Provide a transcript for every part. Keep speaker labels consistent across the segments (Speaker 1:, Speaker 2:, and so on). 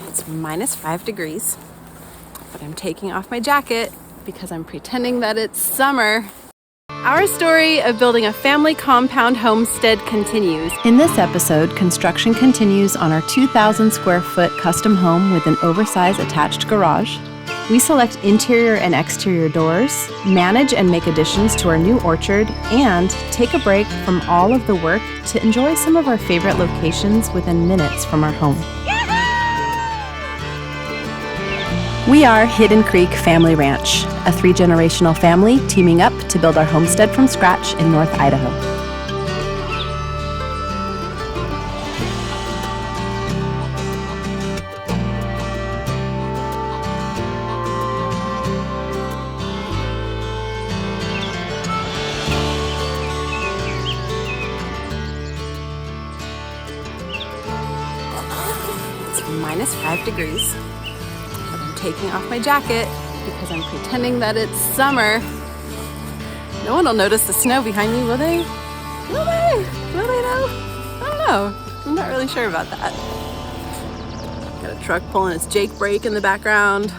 Speaker 1: It's -5 degrees, but I'm taking off my jacket because I'm pretending that it's summer. Our story of building a family compound homestead continues. In this episode, construction continues on our 2,000 square foot custom home with an oversized attached garage. We select interior and exterior doors, manage and make additions to our new orchard, and take a break from all of the work to enjoy some of our favorite locations within minutes from our home. We are Hidden Creek Family Ranch, a 3-generational family teaming up to build our homestead from scratch in North Idaho. It's -5 degrees. Taking off my jacket because I'm pretending that it's summer. No one will notice the snow behind me, will they? Will they? Will they know? I don't know. I'm not really sure about that. Got a truck pulling its Jake brake in the background.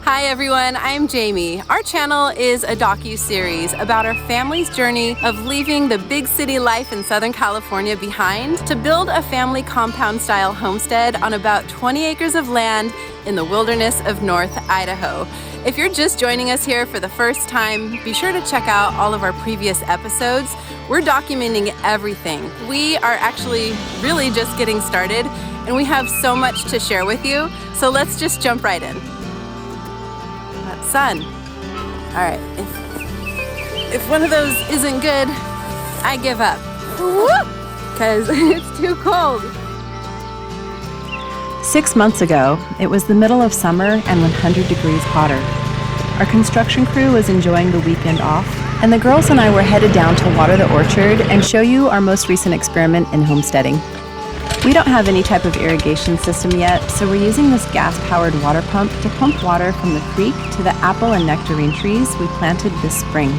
Speaker 1: Hi everyone, I'm Jamie. Our channel is a docuseries about our family's journey of leaving the big city life in Southern California behind to build a family compound style homestead on about 20 acres of land in the wilderness of North Idaho. If you're just joining us here for the first time, be sure to check out all of our previous episodes. We're documenting everything. We are actually really just getting started and we have so much to share with you. So let's just jump right in. Sun. All right, if one of those isn't good, I give up, because it's too cold. 6 months ago, it was the middle of summer and 100 degrees hotter. Our construction crew was enjoying the weekend off, and the girls and I were headed down to water the orchard and show you our most recent experiment in homesteading. We don't have any type of irrigation system yet, so we're using this gas-powered water pump to pump water from the creek to the apple and nectarine trees we planted this spring.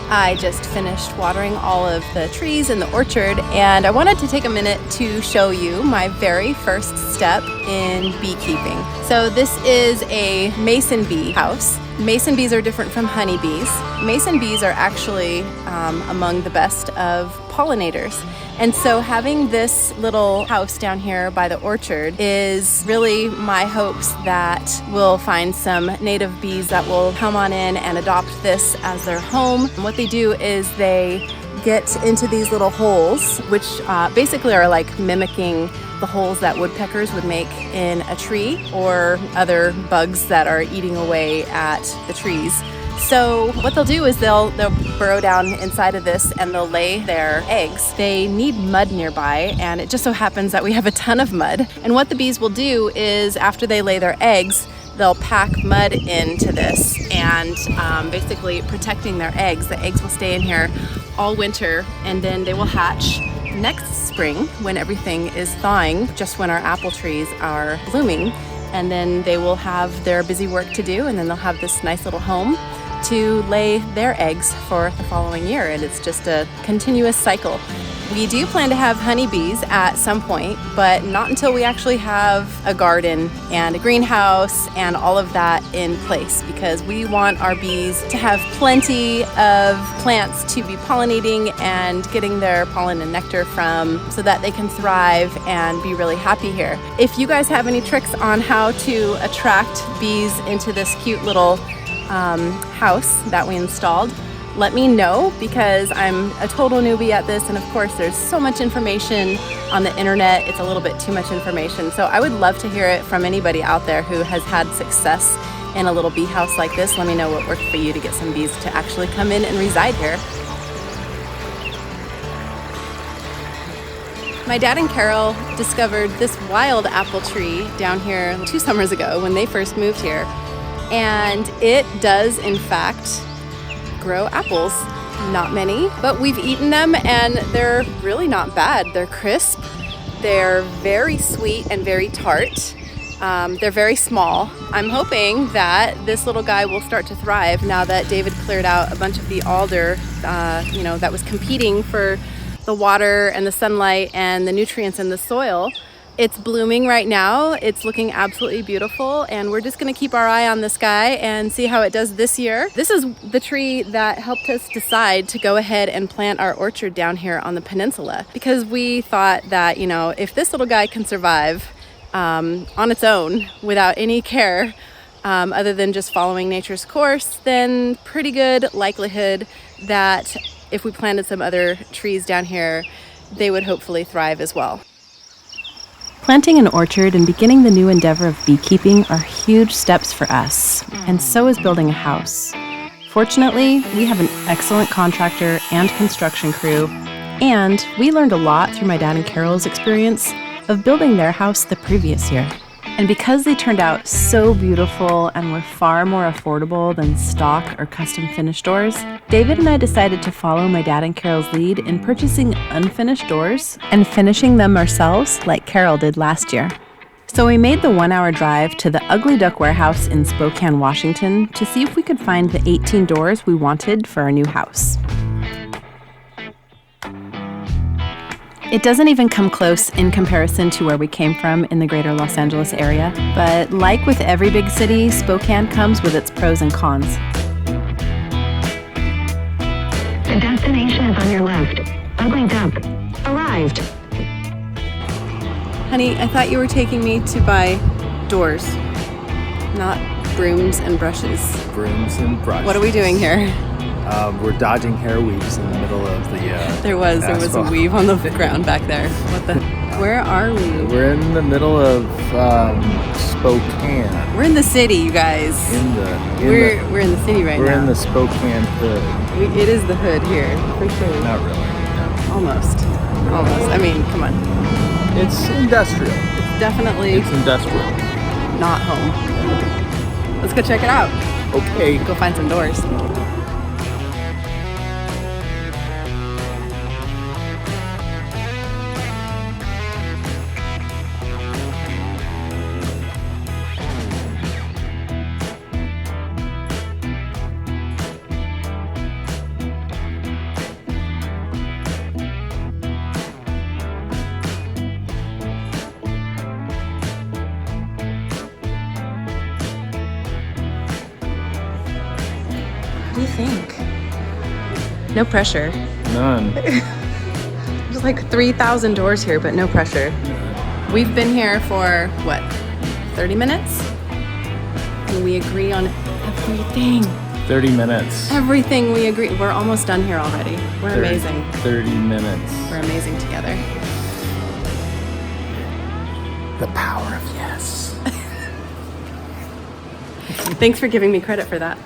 Speaker 1: I just finished watering all of the trees in the orchard, and I wanted to take a minute to show you my very first step in beekeeping. So this is a mason bee house. Mason bees are different from honeybees. Mason bees are actually among the best of pollinators. And so having this little house down here by the orchard is really my hopes that we'll find some native bees that will come on in and adopt this as their home. And what they do is they get into these little holes, which basically are like mimicking the holes that woodpeckers would make in a tree or other bugs that are eating away at the trees. So what they'll do is they'll burrow down inside of this and they'll lay their eggs. They need mud nearby, and it just so happens that we have a ton of mud. And what the bees will do is after they lay their eggs, they'll pack mud into this and basically protecting their eggs. The eggs will stay in here all winter, and then they will hatch next spring when everything is thawing, just when our apple trees are blooming. And then they will have their busy work to do, and then they'll have this nice little home to lay their eggs for the following year. And it's just a continuous cycle. We do plan to have honeybees at some point, but not until we actually have a garden and a greenhouse and all of that in place, because we want our bees to have plenty of plants to be pollinating and getting their pollen and nectar from, so that they can thrive and be really happy here. If you guys have any tricks on how to attract bees into this cute little house that we installed, let me know, because I'm a total newbie at this, and of course there's so much information on the internet. It's a little bit too much information, so I would love to hear it from anybody out there who has had success in a little bee house like this. Let me know what worked for you to get some bees to actually come in and reside here. My dad and Carol discovered this wild apple tree down here 2 summers ago when they first moved here, and it does in fact grow apples. Not many, but we've eaten them and they're really not bad. They're crisp, they're very sweet and very tart. They're very small. I'm hoping that this little guy will start to thrive now that David cleared out a bunch of the alder, that was competing for the water and the sunlight and the nutrients in the soil. It's blooming right now. It's looking absolutely beautiful, and we're just gonna keep our eye on this guy and see how it does this year. This is the tree that helped us decide to go ahead and plant our orchard down here on the peninsula, because we thought that, you know, if this little guy can survive on its own without any care, other than just following nature's course, then pretty good likelihood that if we planted some other trees down here, they would hopefully thrive as well. Planting an orchard and beginning the new endeavor of beekeeping are huge steps for us, and so is building a house. Fortunately, we have an excellent contractor and construction crew, and we learned a lot through my dad and Carol's experience of building their house the previous year. And because they turned out so beautiful and were far more affordable than stock or custom finished doors, David and I decided to follow my dad and Carol's lead in purchasing unfinished doors and finishing them ourselves like Carol did last year. So we made the 1-hour drive to the Ugly Duck Warehouse in Spokane, Washington to see if we could find the 18 doors we wanted for our new house. It doesn't even come close in comparison to where we came from in the greater Los Angeles area, but like with every big city, Spokane comes with its pros and cons.
Speaker 2: The destination is on your left. Ugly Duck. Arrived.
Speaker 1: Honey, I thought you were taking me to buy doors, not brooms and brushes.
Speaker 3: Brooms and brushes.
Speaker 1: What are we doing here?
Speaker 3: We're dodging hair weaves in the middle of the
Speaker 1: There was a weave on the ground back there. Where are we?
Speaker 3: We're in the middle of Spokane.
Speaker 1: We're in the city, you guys. We're in the city right now.
Speaker 3: We're in the Spokane hood.
Speaker 1: It is the hood here, for sure.
Speaker 3: Not really, no.
Speaker 1: Almost. I mean, come on.
Speaker 3: It's industrial.
Speaker 1: It's
Speaker 3: industrial.
Speaker 1: not home. Let's go check it out.
Speaker 3: Okay.
Speaker 1: Go find some doors. What do you think? No pressure.
Speaker 3: None.
Speaker 1: There's like 3,000 doors here, but no pressure. We've been here for, what, 30 minutes? And we agree on everything.
Speaker 3: 30 minutes.
Speaker 1: Everything we agree. We're almost done here already. We're amazing.
Speaker 3: 30 minutes.
Speaker 1: We're amazing together.
Speaker 3: The power of yes.
Speaker 1: Thanks for giving me credit for that.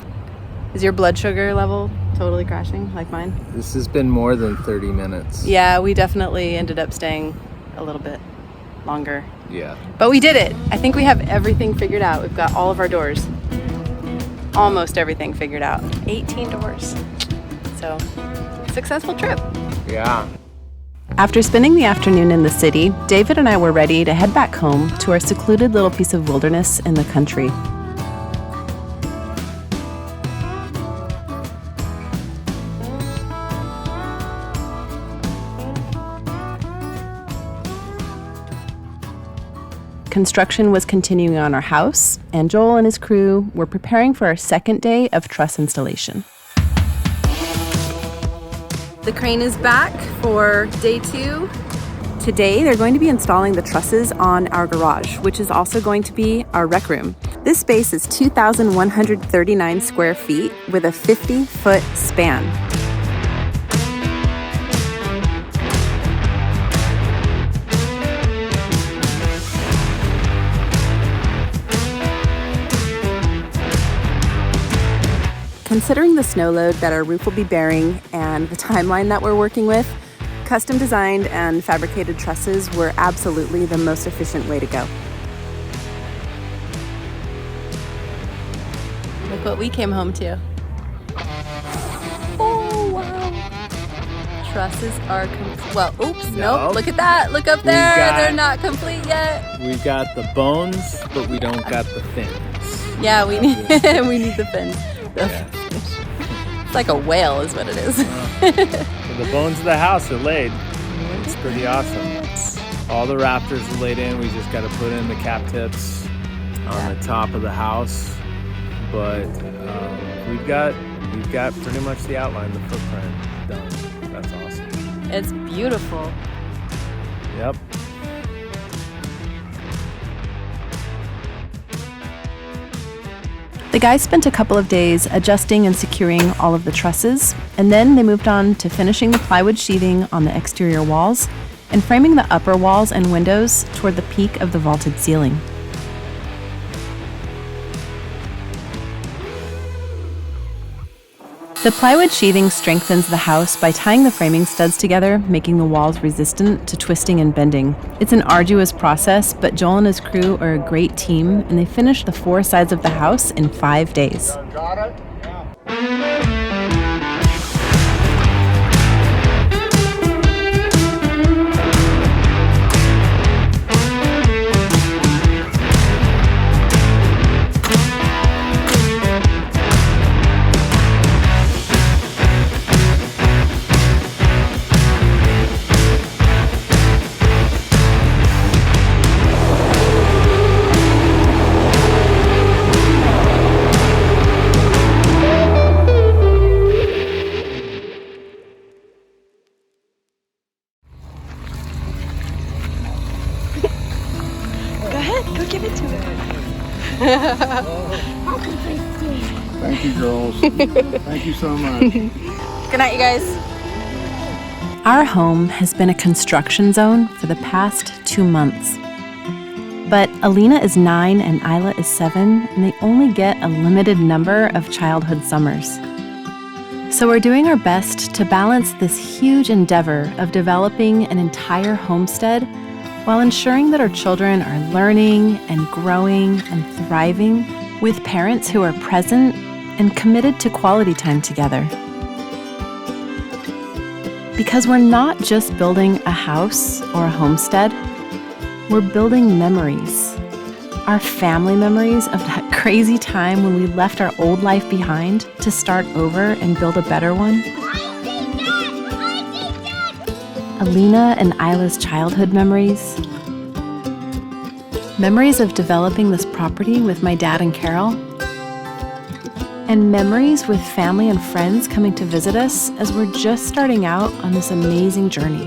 Speaker 1: Is your blood sugar level totally crashing like mine?
Speaker 3: This has been more than 30 minutes.
Speaker 1: Yeah, we definitely ended up staying a little bit longer.
Speaker 3: Yeah.
Speaker 1: But we did it. I think we have everything figured out. We've got all of our doors. Almost everything figured out. 18 doors. So, successful trip.
Speaker 3: Yeah.
Speaker 1: After spending the afternoon in the city, David and I were ready to head back home to our secluded little piece of wilderness in the country. Construction was continuing on our house, and Joel and his crew were preparing for our second day of truss installation. The crane is back for day 2. Today, they're going to be installing the trusses on our garage, which is also going to be our rec room. This space is 2,139 square feet with a 50-foot span. Considering the snow load that our roof will be bearing and the timeline that we're working with, custom designed and fabricated trusses were absolutely the most efficient way to go. Look what we came home to. Oh, wow. Trusses are complete. Well, oops, nope. Look at that. Look up there. They're not complete yet.
Speaker 3: We got the bones, but we don't got the fins.
Speaker 1: Yeah, we need the fins. It's like a whale is what it is.
Speaker 3: So the bones of the house are laid. It's pretty awesome. All the rafters are laid in. We just got to put in the cap tips on the top of the house. But we've got pretty much the outline, the footprint done. That's awesome.
Speaker 1: It's beautiful.
Speaker 3: Yep.
Speaker 1: The guys spent a couple of days adjusting and securing all of the trusses, and then they moved on to finishing the plywood sheathing on the exterior walls and framing the upper walls and windows toward the peak of the vaulted ceiling. The plywood sheathing strengthens the house by tying the framing studs together, making the walls resistant to twisting and bending. It's an arduous process, but Joel and his crew are a great team, and they finished the 4 sides of the house in 5 days.
Speaker 4: Got it? Thank you, girls. Thank you so much.
Speaker 1: Good night, you guys. Our home has been a construction zone for the past 2 months. But Alina is 9 and Isla is 7, and they only get a limited number of childhood summers. So we're doing our best to balance this huge endeavor of developing an entire homestead while ensuring that our children are learning and growing and thriving with parents who are present and committed to quality time together. Because we're not just building a house or a homestead, we're building memories. Our family memories of that crazy time when we left our old life behind to start over and build a better one. Alina and Isla's childhood memories. Memories of developing this property with my dad and Carol. And memories with family and friends coming to visit us as we're just starting out on this amazing journey.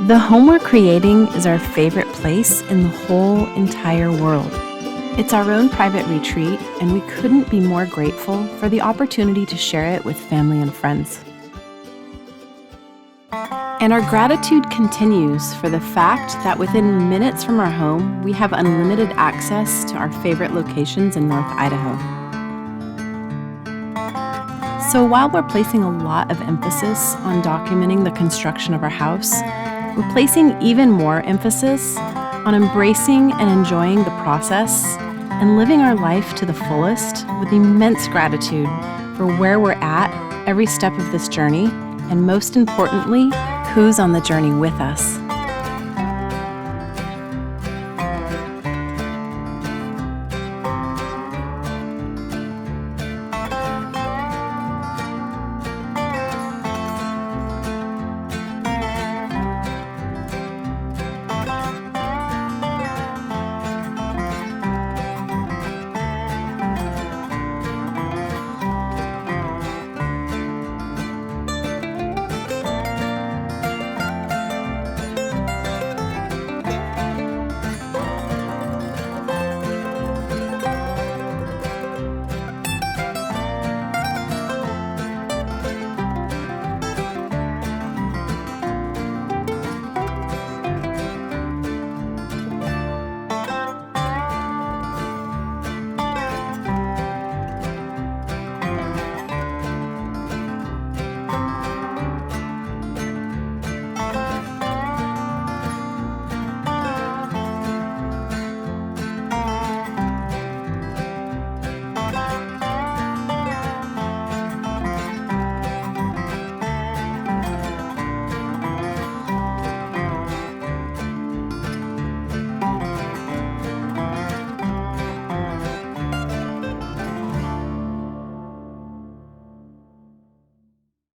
Speaker 1: The home we're creating is our favorite place in the whole entire world. It's our own private retreat, and we couldn't be more grateful for the opportunity to share it with family and friends. And our gratitude continues for the fact that within minutes from our home, we have unlimited access to our favorite locations in North Idaho. So while we're placing a lot of emphasis on documenting the construction of our house, we're placing even more emphasis on embracing and enjoying the process and living our life to the fullest with immense gratitude for where we're at every step of this journey, and most importantly, who's on the journey with us.